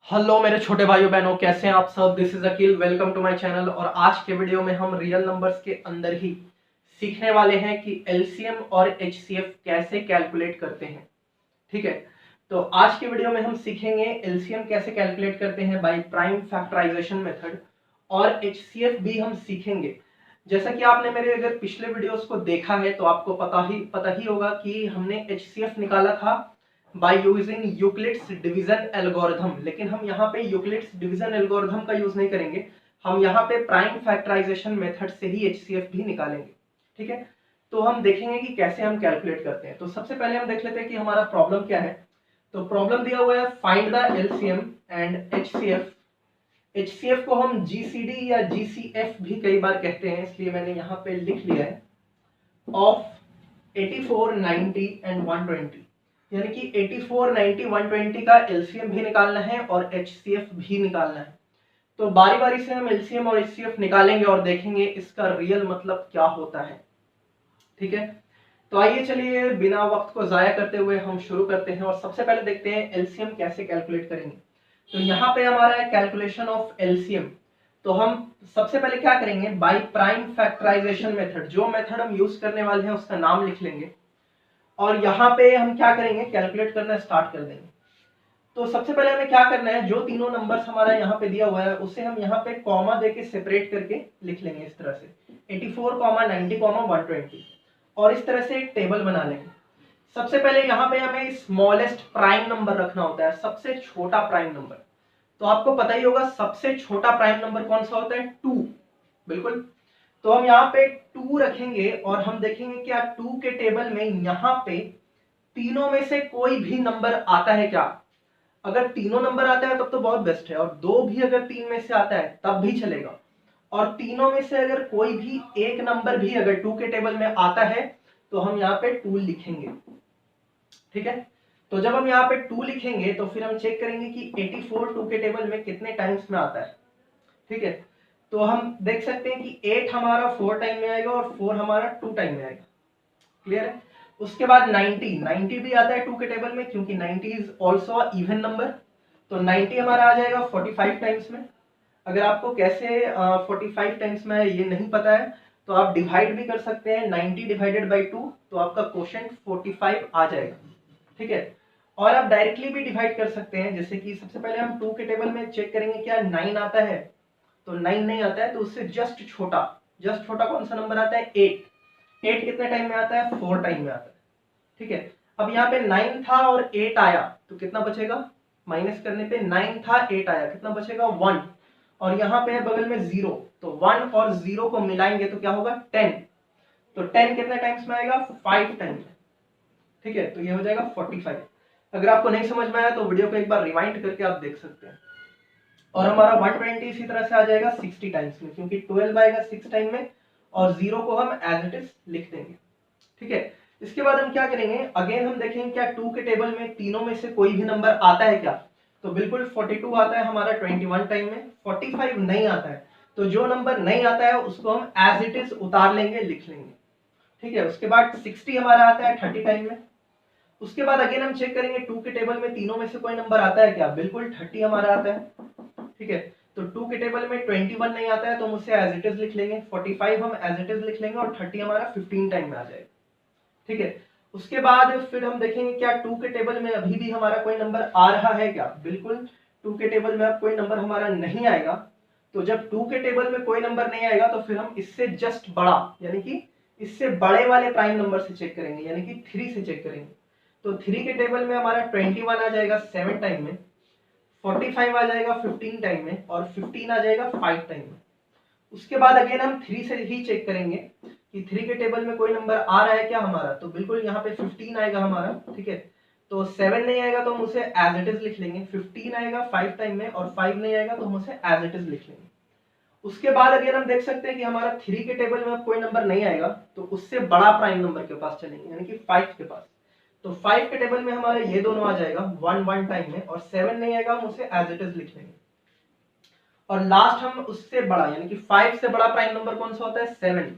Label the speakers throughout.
Speaker 1: Hello मेरे छोटे भाइयों बहनों, कैसे हैं आप सब। This is Akeel, welcome to my channel. और आज के वीडियो में हम रियल नंबर्स के अंदर ही सीखने वाले हैं कि एलसीएम और एचसीएफ कैसे कैलकुलेट करते हैं। ठीक है, तो आज के वीडियो में हम सीखेंगे एलसीएम कैसे कैलकुलेट करते हैं बाय प्राइम फैक्टराइजेशन मेथड, और एचसीएफ भी हम सीखेंगे। जैसा कि आपने मेरे अगर पिछले वीडियोस को देखा है तो आपको पता ही होगा कि हमने एचसीएफ निकाला था by using Euclid's division algorithm. लेकिन हम यहाँ पे यूक्लिड्स डिवीजन एल्गोरिथम का यूज नहीं करेंगे, हम यहाँ पे प्राइम फैक्टराइजेशन मेथड से ही एचसीएफ भी निकालेंगे। ठीक है, तो हम देखेंगे कि कैसे हम कैलकुलेट करते हैं। तो सबसे पहले हम देख लेते हैं कि हमारा प्रॉब्लम क्या है। तो प्रॉब्लम दिया हुआ है find the LCM and HCF. HCF को हम जीसीडी या जीसीएफ भी कई बार कहते हैं, इसलिए मैंने यहाँ पे लिख लिया है ऑफ 84, 90 एंड 120। यानी कि 84, 90, 120 का एलसीएम भी निकालना है और एचसीएफ भी निकालना है। तो बारी बारी से हम एलसीएम और एचसीएफ निकालेंगे और देखेंगे इसका रियल मतलब क्या होता है। ठीक है, तो आइए चलिए बिना वक्त को जाया करते हुए हम शुरू करते हैं और सबसे पहले देखते हैं एलसीएम कैसे कैलकुलेट करेंगे। तो यहाँ पे हमारा है कैलकुलेशन ऑफ एलसीएम। तो हम सबसे पहले क्या करेंगे, बाय प्राइम फैक्टराइजेशन मेथड, जो मेथड हम यूज करने वाले हैं उसका नाम लिख लेंगे और यहाँ पे हम क्या करेंगे, कैलकुलेट करना स्टार्ट कर देंगे। तो सबसे पहले हमें क्या करना है, जो तीनों नंबर्स हमारा यहाँ पे दिया हुआ है उसे हम यहाँ पे कॉमा देके सेपरेट करके लिख लेंगे इस तरह से 84, 90, 120, और इस तरह से एक टेबल बना लेंगे। सबसे पहले यहाँ पे हमें स्मॉलेस्ट प्राइम नंबर रखना होता है, सबसे छोटा प्राइम नंबर। तो आपको पता ही होगा सबसे छोटा प्राइम नंबर कौन सा होता है, 2। बिल्कुल, तो हम यहाँ पे 2 रखेंगे और हम देखेंगे क्या 2 के टेबल में यहाँ पे तीनों में से कोई भी नंबर आता है क्या। अगर तीनों नंबर आता है तब तो बहुत बेस्ट है, और 2 भी अगर 3 में से आता है तब भी चलेगा। और तीनों में से अगर कोई भी एक नंबर भी अगर 2 के टेबल में आता है तो हम यहाँ पे 2 लिखेंगे। ठीक है, तो जब हम यहाँ पे 2 लिखेंगे तो फिर हम चेक करेंगे कि 84 2 के टेबल में कितने टाइम्स में आता है। ठीक है, तो हम देख सकते हैं कि 8 हमारा 4 टाइम में आएगा और 4 हमारा 2 टाइम में आएगा। क्लियर है। उसके बाद 90 भी आता है 2 के टेबल में, क्योंकि 90 इज ऑल्सो इवन नंबर। तो 90 हमारा आ जाएगा 45 टाइम्स में। अगर आपको कैसे 45 टाइम्स में ये नहीं पता है तो आप डिवाइड भी कर सकते हैं, 90 डिवाइडेड बाई 2, तो आपका क्वोशिएंट 45 आ जाएगा। ठीक है, और आप डायरेक्टली भी डिवाइड कर सकते हैं, जैसे कि सबसे पहले हम 2 के टेबल में चेक करेंगे क्या 9 आता है। तो 9 नहीं आता है, तो उससे जस्ट छोटा कौन सा नंबर आता है, 8। 8 कितने टाइम में आता है, 4 टाइम में आता है। ठीक है, अब यहाँ पे 9 था और 8 आया तो कितना बचेगा, माइनस करने पे 9 था 8 आया, कितना बचेगा 1। और यहाँ पे है बगल में 0, तो 1 और 0 को मिलाएंगे तो क्या होगा 10। तो 10 कितने टाइम्स में आएगा, 5 टाइम्स। ठीक है, तो ये हो जाएगा 45। अगर आपको नहीं समझ में आया तो वीडियो को एक बार रिवाइंड करके आप देख सकते हैं। और हमारा 120 इसी तरह से आ जाएगा 60 टाइम्स में, क्योंकि 12 आएगा 6 टाइम में और 0 को हम एज इट इज लिख देंगे। ठीक है, इसके बाद हम क्या करेंगे, अगेन हम देखेंगे क्या 2 के टेबल में तीनों में से कोई भी नंबर आता है क्या। तो बिल्कुल 42 आता है हमारा 21 टाइम में। 45 नहीं आता है, तो जो नंबर नहीं आता है उसको हम एज इट इज उतार लेंगे, लिख लेंगे। ठीक है, उसके बाद 60 हमारा आता है 30 टाइम में। उसके बाद अगेन हम चेक करेंगे 2 के टेबल में तीनों में से कोई नंबर आता है क्या, बिल्कुल 30 हमारा आता है। ठीक है, तो 2 के टेबल में 21 नहीं आता है तो हम उसे एज इट इज लिख लेंगे, 45 हम एज इट इज लिख लेंगे और 30 हमारा 15 टाइम में आ जाएगा। ठीक है, उसके बाद फिर हम देखेंगे क्या 2 के टेबल में अभी भी हमारा कोई नंबर आ रहा है क्या, बिल्कुल 2 के टेबल में अब कोई नंबर हमारा नहीं आएगा। तो जब 2 के टेबल में कोई नंबर नहीं आएगा तो फिर हम इससे जस्ट बड़ा, यानी कि इससे बड़े वाले प्राइम नंबर से चेक करेंगे, यानी कि 3 से चेक करेंगे। तो 3 के टेबल में हमारा 21 आ जाएगा 7 टाइम में, 45 आ जाएगा 15 टाइम में और 15 आ जाएगा 5 टाइम में। उसके बाद अगेन हम 3 से ही चेक करेंगे कि 3 के टेबल में कोई नंबर आ रहा है क्या हमारा। तो बिल्कुल यहाँ पे 15 आएगा हमारा। ठीक है, तो 7 नहीं आएगा तो हम उसे एज इट इज लिख लेंगे, 15 आएगा 5 टाइम में और 5 नहीं आएगा तो हम उसे एज इट इज लिख लेंगे। उसके बाद अगर हम देख सकते हैं कि हमारा 3 के टेबल में कोई नंबर नहीं आएगा तो उससे बड़ा प्राइम नंबर के पास चलेंगे, यानी कि 5 के पास। तो 5 के टेबल में हमारे ये दोनों आ जाएगा 1 टाइम में और 7 नहीं आएगा, हम उसे एज इट इज लिख लेंगे। और लास्ट हम उससे बड़ा, यानी कि 5 से बड़ा प्राइम नंबर कौन सा होता है, 7।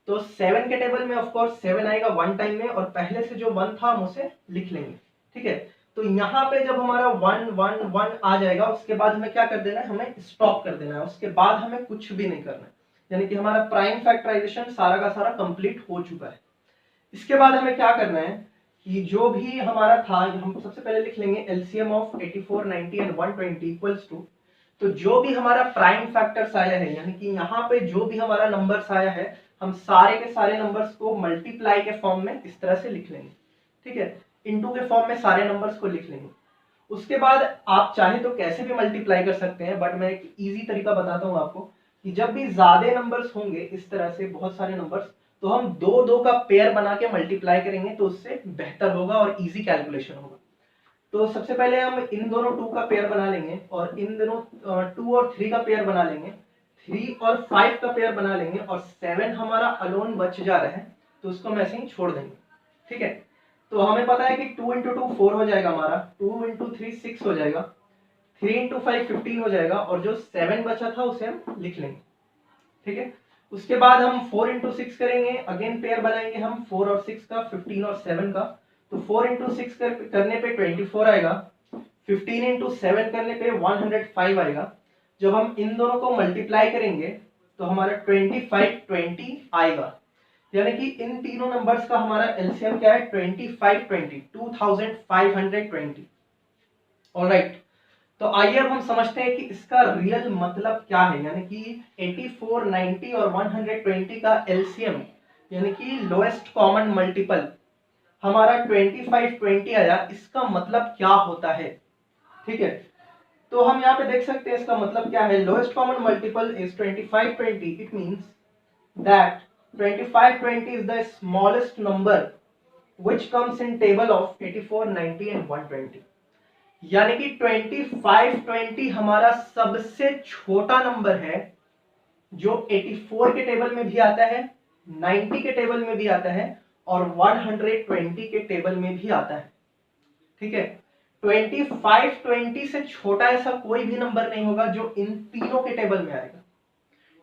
Speaker 1: तो 7 के टेबल में ऑफ कोर्स 7 आएगा 1 टाइम में और पहले से जो 1 था हम उसे लिख लेंगे। ठीक है, तो यहाँ पे जब हमारा 1 1 1 आ जाएगा उसके बाद हमें क्या कर देना है, हमें स्टॉप कर देना है, उसके बाद हमें कुछ भी नहीं करना है, यानी कि हमारा प्राइम फैक्टराइजेशन सारा का सारा कंप्लीट हो चुका है। इसके बाद हमें क्या करना है कि जो भी हमारा था हम सबसे पहले लिख लेंगे LCM of 84, 90 and 120 equals to, तो जो भी हमारा प्राइम फैक्टर्स आया है यानी कि यहाँ पे जो भी हमारा नंबर्स आया है हम सारे के सारे नंबर्स को मल्टीप्लाई के फॉर्म में इस तरह से लिख लेंगे, ठीक है, इनटू के फॉर्म में सारे नंबर्स को लिख लेंगे। उसके बाद आप चाहे तो कैसे भी मल्टीप्लाई कर सकते हैं, बट मैं एक इजी तरीका बताता हूँ आपको कि जब भी ज्यादा नंबर्स होंगे इस तरह से बहुत सारे नंबर्स, तो हम दो दो का पेयर बना के मल्टीप्लाई करेंगे तो उससे बेहतर होगा और इजी कैलकुलेशन होगा। तो सबसे पहले हम इन दोनों 2 का पेयर बना लेंगे और इन दोनों 2 और 3 का पेयर बना लेंगे, 3 और 5 का पेयर बना लेंगे और 7 हमारा अलोन बच जा रहा है तो उसको हम ऐसे ही छोड़ देंगे, ठीक है। तो हमें पता है कि 2 इंटू 2 4 हो जाएगा हमारा, 2 इंटू 3 6 हो जाएगा, 3 इंटू 5 15 हो जाएगा और जो 7 बचा था उसे हम लिख लेंगे, ठीक है। उसके बाद हम 4 इंटू 6 करेंगे, अगेन पेयर बनाएंगे हम 4 और 6 का, 15 और 7 का, तो 4 इंटू 6 करने पे 24 आएगा, 15 इंटू 7 करने पे 105 आएगा। जब हम इन दोनों को मल्टीप्लाई करेंगे तो हमारा 25 20 आएगा, यानी कि इन तीनों नंबर्स का हमारा एलसीएम क्या है 25 20 2520। ऑलराइट, तो आइए अब हम समझते हैं कि इसका रियल मतलब क्या है, यानी कि 84, 90 और 120 का एलसीएम यानी कि लोएस्ट कॉमन मल्टीपल हमारा 25 20 आया, इसका मतलब क्या होता है, ठीक है। तो हम यहाँ पे देख सकते हैं इसका मतलब क्या है, lowest common multiple is 25 20, it means that 25 20 is the smallest number which comes in table of 84, 90 and 120, यानी कि 25 20 हमारा सबसे छोटा नंबर है जो 84 के टेबल में भी आता है, 90 के टेबल में भी आता है और 120 के टेबल में भी आता है, ठीक है। 25 20 से छोटा ऐसा कोई भी नंबर नहीं होगा जो इन तीनों के टेबल में आएगा।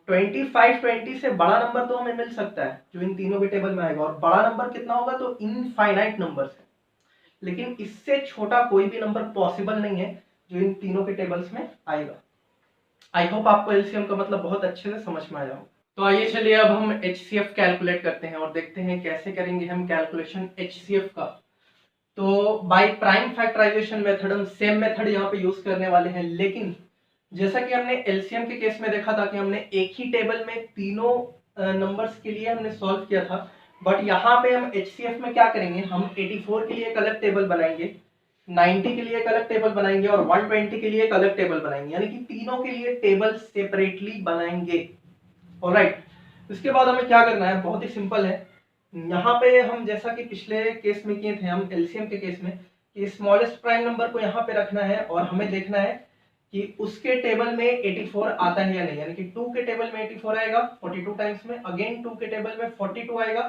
Speaker 1: 25 20 से बड़ा नंबर तो हमें मिल सकता है जो इन तीनों के टेबल में आएगा, और बड़ा नंबर कितना होगा तो इनफाइनाइट नंबर्स है, लेकिन इससे छोटा कोई भी नंबर पॉसिबल नहीं है जो इन तीनों के टेबल्स में आएगा। आई होप आपको एलसीएम का मतलब बहुत अच्छे से समझ में आया हो। तो आइए चलिए अब हम एचसीएफ कैलकुलेट करते हैं और देखते हैं कैसे करेंगे हम कैलकुलेशन एचसीएफ का। तो बाय प्राइम फैक्टराइजेशन मेथड हम सेम मेथड यहाँ पे यूज करने वाले हैं, लेकिन जैसा कि हमने एलसीएम के केस में देखा था कि हमने एक ही टेबल में तीनों नंबर्स के लिए हमने सॉल्व किया था, बट यहाँ पे हम एचसीएफ में क्या करेंगे, हम 84 के लिए एक अलग टेबल बनाएंगे, 90 के लिए एक अलग टेबल बनाएंगे और 120 के लिए एक अलग टेबल बनाएंगे, यानी कि तीनों के लिए टेबल सेपरेटली बनाएंगे। ऑलराइट, इसके बाद हमें क्या करना है, बहुत ही सिंपल है। यहाँ पे हम जैसा कि पिछले केस में किए थे हम एलसीएम के केस में कि स्मॉलेस्ट प्राइम नंबर को यहाँ पे रखना है और हमें देखना है कि उसके टेबल में 84 आता है या नहीं, यानी कि 2 के टेबल में 84 आएगा 42 टाइम्स में, अगेन 2 के टेबल में 42 आएगा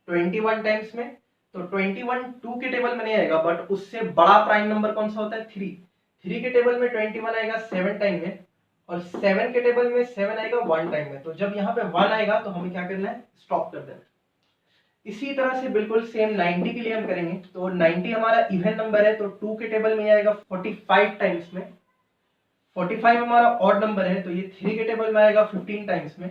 Speaker 1: 21 टाइम्स में, तो 21 2 के टेबल में नहीं आएगा, बट उससे बड़ा प्राइम नंबर कौन सा होता है 3 के टेबल में 21 आएगा 7 टाइम में, और 7 के टेबल में 7 आएगा 1 टाइम में। तो जब यहाँ पे 1 आएगा तो हमें क्या करना है, स्टॉप कर देना। इसी तरह से बिल्कुल सेम 90 के लिए हम करेंगे, तो 90 हमारा इवन नंबर है तो 2 के टेबल में आएगा 45 टाइम्स में, 45 हमारा ऑड नंबर है तो ये 3 के टेबल में आएगा 15 टाइम्स में,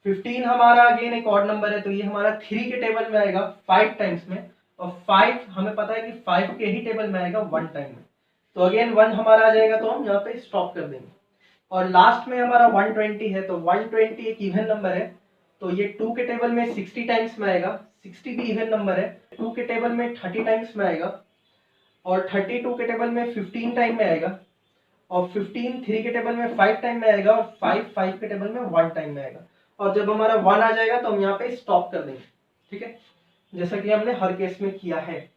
Speaker 1: 15 हमारा अगेन एक ऑड नंबर है तो ये हमारा 3 के टेबल में आएगा 5 टाइम्स में, और 5 हमें पता है कि 5 के ही टेबल में आएगा 1 टाइम में, तो अगेन 1 हमारा आ जाएगा तो हम यहाँ पे स्टॉप कर देंगे। और लास्ट में हमारा 120 है तो 120 एक इवन नंबर है तो ये 2 के टेबल में 60 टाइम्स में आएगा, 60 भी इवन नंबर है, 2 के टेबल में 30 टाइम्स में आएगा और 32 के टेबल में 15 टाइम में आएगा, और 15 3 के टेबल में 5 टाइम में आएगा और 5 के टेबल में 1 टाइम में आएगा, और जब हमारा 1 आ जाएगा तो हम यहाँ पे स्टॉप कर देंगे, ठीक है, जैसा कि हमने हर केस में किया है।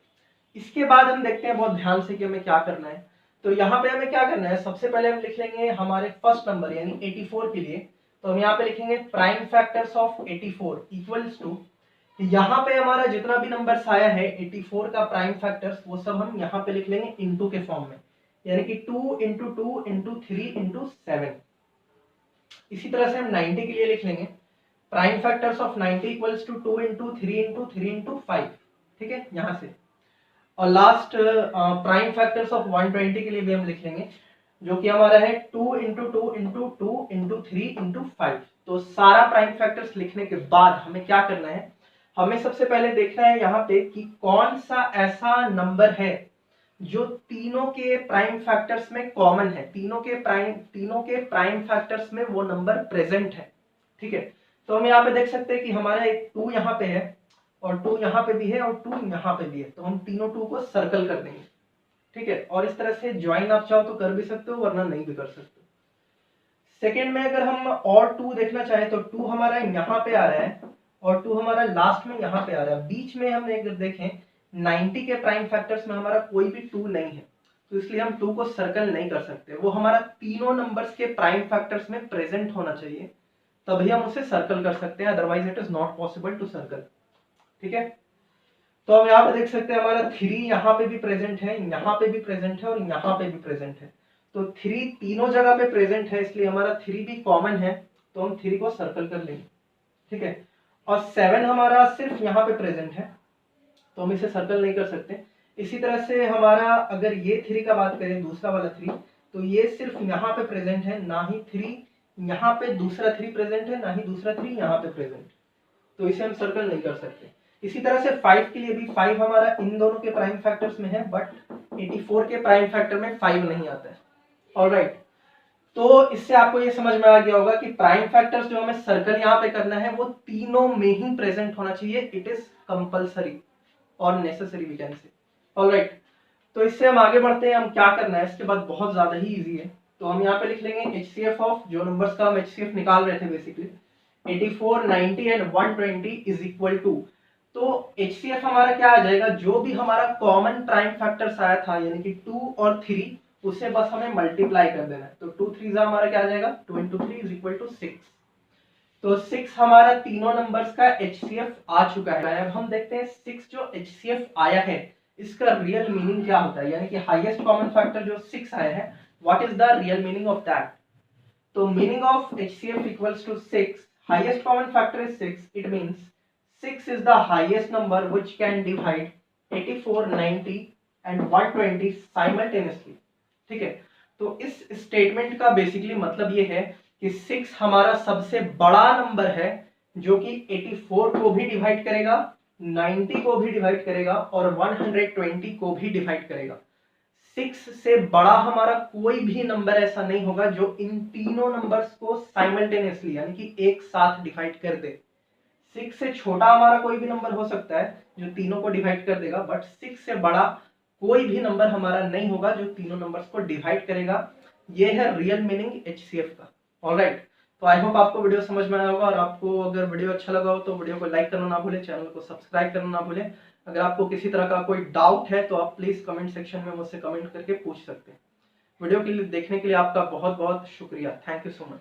Speaker 1: इसके बाद हम देखते हैं बहुत ध्यान से कि हमें क्या करना है। तो यहाँ पे हमें क्या करना है, सबसे पहले हम लिख लेंगे हमारे फर्स्ट नंबर यानी 84 के लिए, तो हम यहाँ पे लिखेंगे prime factors of 84 equals to, यहाँ पे हमारा जितना भी नंबर्स आया है 84 का प्राइम फैक्टर्स वो सब हम यहाँ पे लिख लेंगे इनटू के फॉर्म में, यानी कि 2 इंटू 2 इंटू 3 इंटू 7। इसी तरह से हम 90 के लिए लिख लेंगे prime factors of 90 equals to 2 into 3 into 3 into 5, ठीक है, यहाँ से। और लास्ट प्राइम फैक्टर्स ऑफ 120 के लिए भी हम लिख लेंगे, जो कि हमारा है 2 इंटू 2 इंटू 2 इंटू 3 इंटू 5। तो सारा प्राइम फैक्टर्स लिखने के बाद हमें क्या करना है, हमें सबसे पहले देखना है यहाँ पे कि कौन सा ऐसा नंबर है जो तीनों के प्राइम फैक्टर्स में कॉमन है, तीनों के प्राइम फैक्टर्स में वो नंबर प्रेजेंट है। ठीक है, तो हम यहाँ पे देख सकते हैं कि हमारा एक 2 यहाँ पे है और 2 यहाँ पे भी है और 2 यहाँ पे भी है, तो हम तीनों 2 को सर्कल कर देंगे। ठीक है, और इस तरह से ज्वाइन आप चाहो तो कर भी सकते हो, वरना नहीं भी कर सकते हो। सेकेंड में अगर हम और 2 देखना चाहे तो 2 हमारा यहाँ पे आ रहा है और 2 हमारा लास्ट में यहाँ पे आ रहा है। बीच में हमने अगर देखें 90 के प्राइम फैक्टर्स में हमारा कोई भी 2 नहीं है, तो इसलिए हम 2 को सर्कल नहीं कर सकते। वो हमारा तीनों नंबर्स के प्राइम फैक्टर्स में प्रेजेंट होना चाहिए, तभी हम उसे सर्कल कर सकते हैं, otherwise it is not possible to circle. ठीक है, तो हम यहाँ पे देख सकते हैं हमारा 3 यहाँ पे भी प्रेजेंट है, यहाँ पे भी प्रेजेंट है और यहाँ पे भी प्रेजेंट है। तो 3 तीनों जगह पे प्रेजेंट है, इसलिए हमारा 3 भी कॉमन है, तो हम 3 को सर्कल कर लेंगे। ठीक है, और 7 हमारा सिर्फ यहाँ पे प्रेजेंट है, तो हम इसे सर्कल नहीं कर सकते। इसी तरह से हमारा अगर ये 3 का बात करें, दूसरा वाला 3, तो ये सिर्फ यहाँ पे प्रेजेंट है, ना ही 3 यहाँ पे दूसरा 3 प्रेजेंट है, ना ही दूसरा 3 यहाँ पे प्रेजेंट, तो इसे हम सर्कल नहीं कर सकते। इसी तरह से 5 के लिए भी 5 हमारा इन दोनों के प्राइम फैक्टर्स में है, बट 84 के प्राइम फैक्टर में 5 नहीं आता है। ऑलराइट, तो इससे आपको ये समझ में आ गया होगा कि प्राइम फैक्टर्स जो हमें सर्कल यहाँ पे करना है वो तीनों में ही प्रेजेंट होना चाहिए। इट इज कंपल्सरी और necessary we can say. Alright, तो इससे हम आगे बढ़ते हैं। हम क्या करना है इसके बाद, बहुत ज्यादा ही इजी है। तो हम यहाँ पे लिख लेंगे HCF ऑफ जो नंबर्स का हम HCF निकाल रहे थे basically, 84, 90 and 120 is equal to, तो HCF हमारा क्या आ जाएगा, जो भी हमारा कॉमन प्राइम फैक्टर्स आया था यानी कि 2 और 3, उसे बस हमें मल्टीप्लाई कर देना है। तो 2 3 हमारा क्या आ जाएगा, 2 इंटू 3 इज इक्वल टू 6। तो 6 हमारा तीनों नंबर्स का HCF आ चुका है। अब हम देखते हैं 6 जो HCF आया है इसका रियल मीनिंग क्या होता है, यानी कि हाईएस्ट कॉमन फैक्टर जो 6 आया है, what is the real meaning of that. तो meaning of HCF equals to 6, highest common factor is 6, it means 6 is the highest number which can divide 84, 90 and 120 simultaneously। ठीक है, तो इस स्टेटमेंट का basically मतलब ये है कि 6 हमारा सबसे बड़ा नंबर है जो कि 84 को भी डिवाइड करेगा, 90 को भी डिवाइड करेगा और 120 को भी डिवाइड करेगा। 6 से बड़ा हमारा कोई भी नंबर ऐसा नहीं होगा जो इन तीनों नंबर्स को साइमल्टेनियसली यानी कि एक साथ डिवाइड कर दे। 6 से छोटा हमारा कोई भी नंबर हो सकता है जो तीनों को डिवाइड कर देगा, बट 6 से बड़ा कोई भी नंबर हमारा नहीं होगा जो तीनों नंबर्स को डिवाइड करेगा। ये है रियल मीनिंग HCF का। ऑलराइट, तो आई होप आपको वीडियो समझ में आया होगा, और आपको अगर वीडियो अच्छा लगा हो तो वीडियो को लाइक करना ना भूलें, चैनल को सब्सक्राइब करना ना भूलें। अगर आपको किसी तरह का कोई डाउट है तो आप प्लीज कमेंट सेक्शन में मुझसे कमेंट करके पूछ सकते हैं। वीडियो के लिए देखने के लिए आपका बहुत बहुत शुक्रिया। Thank you so much.